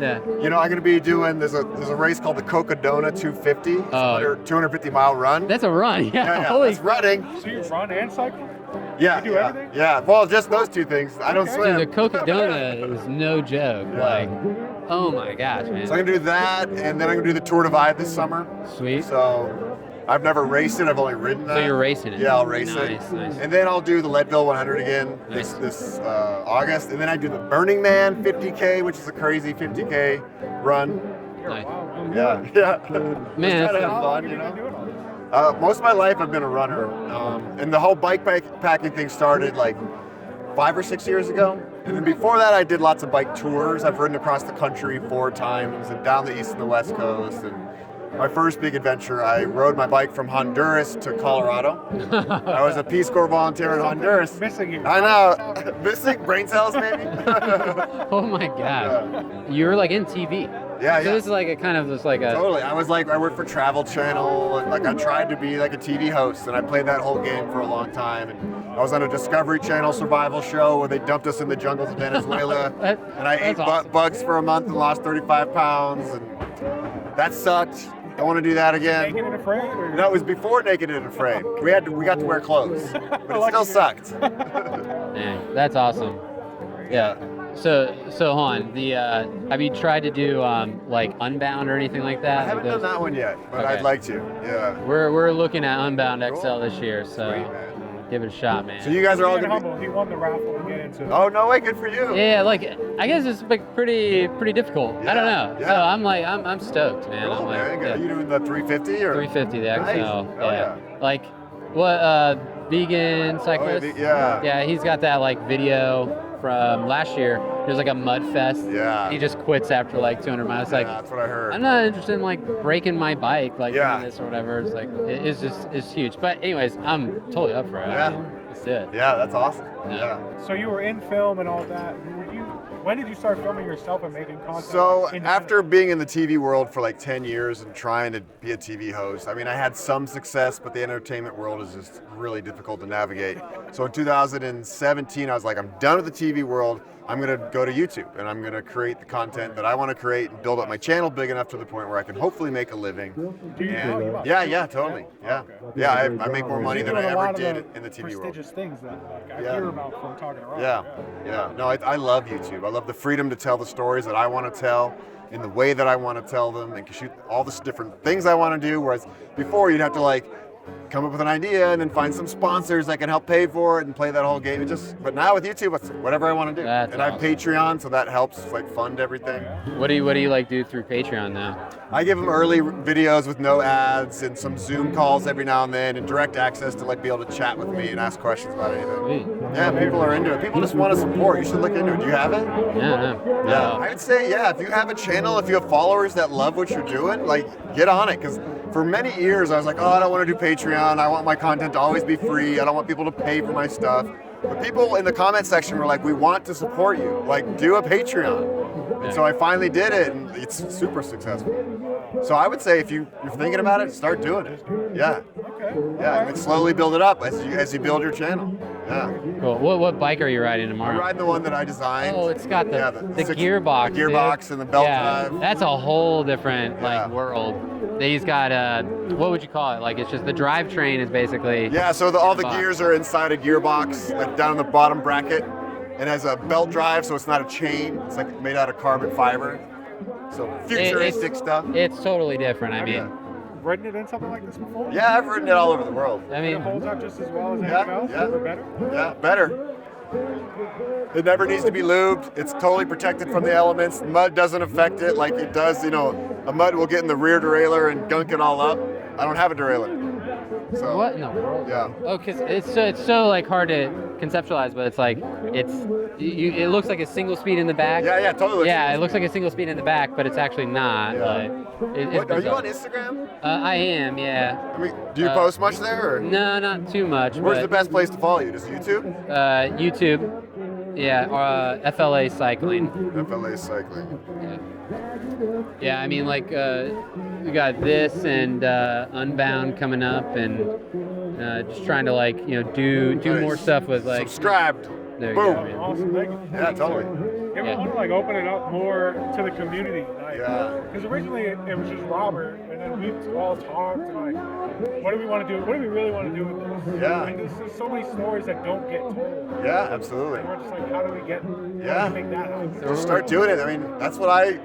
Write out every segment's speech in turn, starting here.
Yeah. You know, I'm gonna be doing. There's a race called the Cocodona 250. It's a 250-mile run. That's a run. Yeah. Holy. That's running. So you run and cycle? Yeah. You do everything? Yeah. Well, just those two things. I don't swim. Dude, the Cocodona is no joke. Like, oh my gosh, man. So I'm gonna do that, and then I'm gonna do the Tour Divide this summer. Sweet. So I've never raced it. I've only ridden that. So you're racing it? Yeah, I'll race it. Nice. And then I'll do the Leadville 100 again this August. And then I do the Burning Man 50K, which is a crazy 50K run. Nice. Yeah. Man, Just try to have fun, you know. Most of my life I've been a runner, and the whole bike packing thing started like 5 or 6 years ago. And then before that, I did lots of bike tours. I've ridden across the country 4 times and down the east and the west coast. And my first big adventure, I rode my bike from Honduras to Colorado. I was a Peace Corps volunteer in Honduras. Missing you. I know. Missing brain cells, maybe. Oh my god. You're like in TV. Yeah. So this is like a kind of just like a. Totally. I worked for Travel Channel, and like I tried to be like a TV host, and I played that whole game for a long time. And I was on a Discovery Channel survival show where they dumped us in the jungles of Venezuela, and I ate awesome. bugs for a month and lost 35 pounds, and that sucked. Don't want to do that again. Naked and Afraid? Or? No, it was before Naked and Afraid. We got to wear clothes, but it still sucked. Dang, that's awesome. Yeah. So hold on. Have you tried to do like Unbound or anything like that? I haven't done that one yet, but I'd like to. Yeah. We're looking at Unbound XL Cool. this year, so Sweet, man. give it a shot, man. So you guys are all Being gonna be. humble, he won the raffle to get into it. Oh no way! Good for you. Yeah, like I guess it's like pretty difficult. I don't know. Yeah. So I'm stoked, man. Cool, I'm like, man. Are you doing the 350 or? 350 the XL. Nice. Oh, yeah. Like what vegan cyclist? Yeah, he's got that like video from last year. There's like a mud fest. Yeah. He just quits after like 200 miles. It's like, that's what I heard. I'm not interested in like breaking my bike, like Yeah. doing this or whatever. It's like it's huge. But anyways, I'm totally up for it. Yeah. I mean, let's do it. Yeah, that's awesome. Yeah. So you were in film and all that. When did you start filming yourself and making content? So independent? after being in the TV world for like 10 years and trying to be a TV host, I mean, I had some success, but the entertainment world is just really difficult to navigate. So in 2017, I was like, I'm done with the TV world. I'm going to go to YouTube and I'm going to create the content that I want to create and build up my channel big enough to the point where I can hopefully make a living. Do you know you must? Yeah, totally. Yeah. Okay. Yeah, I make more money than I You're doing a lot ever of did in the TV world. prestigious things that like, I Yeah. hear about from talking around. Yeah. No, I love YouTube. I love the freedom to tell the stories that I want to tell in the way that I want to tell them and can shoot all the different things I want to do. Whereas before you'd have to like come up with an idea and then find some sponsors that can help pay for it and play that whole game. But now with YouTube, it's whatever I want to do. That's and I have awesome. Patreon, so that helps like fund everything. What do you like do through Patreon now? I give them early videos with no ads and some Zoom calls every now and then and direct access to like be able to chat with me and ask questions about anything. Sweet. Yeah, people are into it. People just want to support. You should look into it. Do you have it? Yeah. I would say, yeah, if you have a channel, if you have followers that love what you're doing, like, get on it. Because for many years, I was like, oh, I don't want to do Patreon. I want my content to always be free. I don't want people to pay for my stuff. But people in the comment section were like, we want to support you. Like, do a Patreon. And so I finally did it, and it's super successful. So I would say if you're thinking about it, start doing it. Yeah. Yeah, and then slowly build it up as you build your channel. Yeah. Cool. What bike are you riding I'm tomorrow? riding the one that I designed. Oh, it's got the six- gearbox. the gearbox dude. and the belt yeah, drive. That's a whole different like Yeah. world. He's got what would you call it? Like it's just the drivetrain is basically. Yeah, so all the gearbox. gears are inside a gearbox, like down in the bottom bracket, and has a belt drive, so it's not a chain. It's like made out of carbon fiber. So futuristic stuff. It's totally different. I mean, Ridden it in something like this before? Yeah, I've ridden it all over the world. I And it mean, holds up just as well as anything else? yeah. Or better? Yeah, better. It never needs to be lubed. It's totally protected from the elements. Mud doesn't affect it like it does, a mud will get in the rear derailleur and gunk it all up. I don't have a derailleur. So, what in the world? Yeah. Oh, cause it's so like hard to conceptualize, but it's like it looks like a single speed in the back. Yeah, totally. Yeah, it looks like a single speed in the back, but it's actually not. Yeah. Like, it's Are you bizarre. on Instagram? I am, yeah. I mean, do you post much there? Or? No, not too much. Where's but, the best place to follow you? Just YouTube? YouTube. Yeah, FLA Cycling. FLA Cycling. Yeah, I mean, like, we got this and Unbound coming up, and just trying to, like, do Nice. more stuff with, like. Subscribed. There you Boom. go, man. Awesome. Thank you. Yeah, totally. Yeah, we Yeah. want to like open it up more to the community. Like, Yeah. because originally it was just Robert, and then we all talked and like, what do we want to do? What do we really want to do with this? Yeah. And there's so many stories that don't get told. Yeah, absolutely. And we're just like, how do we Yeah. make that happen? Just start doing it. I mean, that's why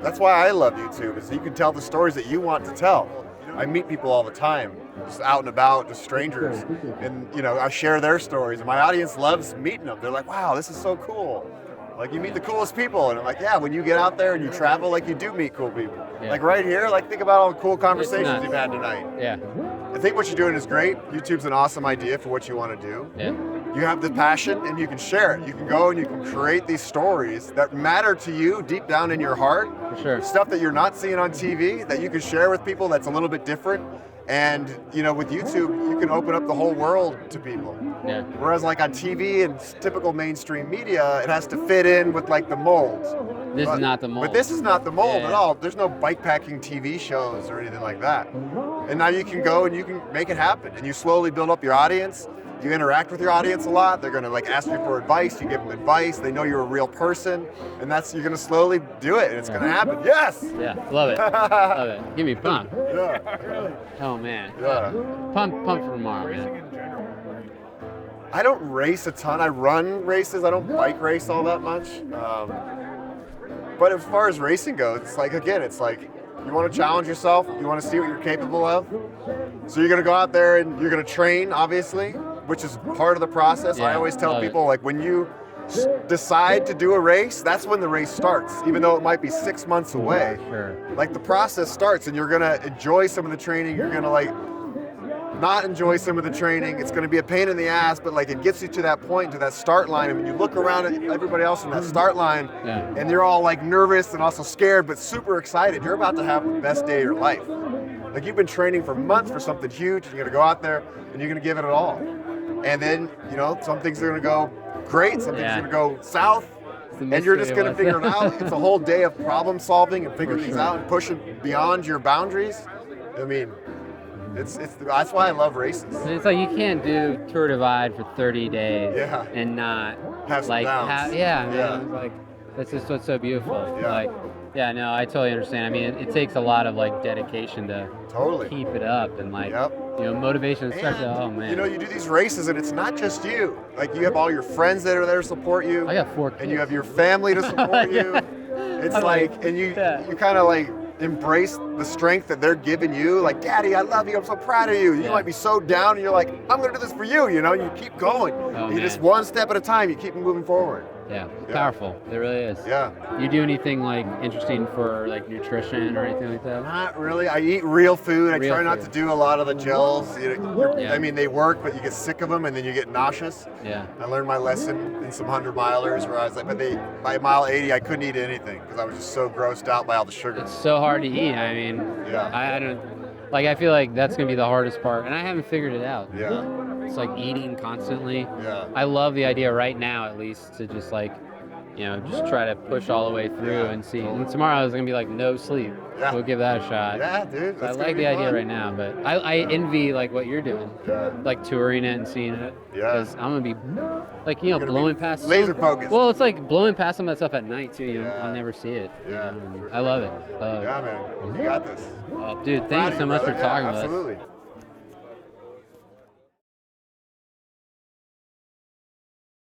I love YouTube, is you can tell the stories that you want to tell. I meet people all the time, just out and about, just strangers, and I share their stories, and my audience loves meeting them. They're like, wow, this is so cool. Like, you meet the coolest people, and I'm like, yeah, when you get out there and you travel, like, you do meet cool people. Yeah. Like right here, like, think about all the cool conversations nuts. you've had tonight. Yeah. I think what you're doing is great. YouTube's an awesome idea for what you want to do. Yeah. You have the passion and you can share it. You can go and you can create these stories that matter to you deep down in your heart. For sure. Stuff that you're not seeing on TV that you can share with people that's a little bit different. And with YouTube, you can open up the whole world to people. Yeah. Whereas like on TV and typical mainstream media, it has to fit in with like the molds. This is not the mold. But this is not the mold Yeah. at all. There's no bikepacking TV shows or anything like that. And now you can go and you can make it happen. And you slowly build up your audience. You interact with your audience a lot. They're gonna like ask you for advice. You give them advice. They know you're a real person, and you're gonna slowly do it, and it's gonna happen. Yes. Yeah. Love it. Love it. Give me a pump. Yeah. Really, Oh man. Yeah. Pump for tomorrow, racing man. in general. I don't race a ton. I run races. I don't bike race all that much. But as far as racing goes, it's like, again, it's like you want to challenge yourself. You want to see what you're capable of. So you're gonna go out there and you're gonna train, obviously, which is part of the process. I Yeah, always tell love it. people, like, when you decide to do a race, that's when the race starts, even though it might be 6 months away. Sure. Like, the process starts, and you're gonna enjoy some of the training. You're gonna like not enjoy some of the training. It's gonna be a pain in the ass, but like it gets you to that point, to that start line. And when you look around at everybody else in that start line, Yeah. and you're all like nervous and also scared, but super excited, you're about to have the best day of your life. Like, you've been training for months for something huge. You're gonna go out there and you're gonna give it all. And then, some things are gonna go great, some things Yeah. are gonna go south, It's the and you're just mystery gonna of figure it what's- out. It's a whole day of problem solving and figuring For things sure. out and pushing beyond your boundaries. I mean, that's why I love races. It's like you can't do Tour Divide for 30 days Yeah. and not Have some like downs. yeah, man. Yeah. It's like that's just what's so beautiful. Yeah. Like, yeah, no, I totally understand. I mean, it takes a lot of like dedication to Totally. keep it up and like Yep. motivation, especially. Oh man, You do these races, and it's not just you. Like, you have all your friends that are there to support you. I got 4 kids. And you have your family to support you. It's I'm like, and you yeah. kind of like embrace the strength that they're giving you. Like, Daddy, I love you. I'm so proud of you. You Yeah. might be so down, and you're like, I'm gonna do this for you. And you keep going. Oh, You just man. one step at a time. You keep moving forward. Yeah, Yeah. powerful. It really is. Yeah. You do anything like interesting for like nutrition or anything like that? Not really. I eat real food. I Real try not food. to do a lot of the gels. Yeah. I mean, they work, but you get sick of them, and then you get nauseous. Yeah. I learned my lesson in some 100-milers where I was like, by mile 80, I couldn't eat anything because I was just so grossed out by all the sugar. It's so hard to eat. I mean, Yeah. I don't like. I feel like that's gonna be the hardest part, and I haven't figured it out. Yeah. It's like eating constantly. Yeah. I love the idea right now, at least, to just like, just try to push all the way through Yeah, and see. totally. And tomorrow is gonna be like no sleep. Yeah. We'll give that a shot. Yeah, dude. So I that's like gonna the be idea fun. right now, but I envy like what you're doing, Yeah. like touring it and seeing it. Yeah. Because I'm gonna be like gonna blowing be past laser focused. Well, it's like blowing past some of that stuff at night too. Yeah. I'll never see it. Yeah, and for I love it. Yeah, man. You got this. Oh, dude, Proud thank of you so much brother. for talking Yeah, with us. absolutely.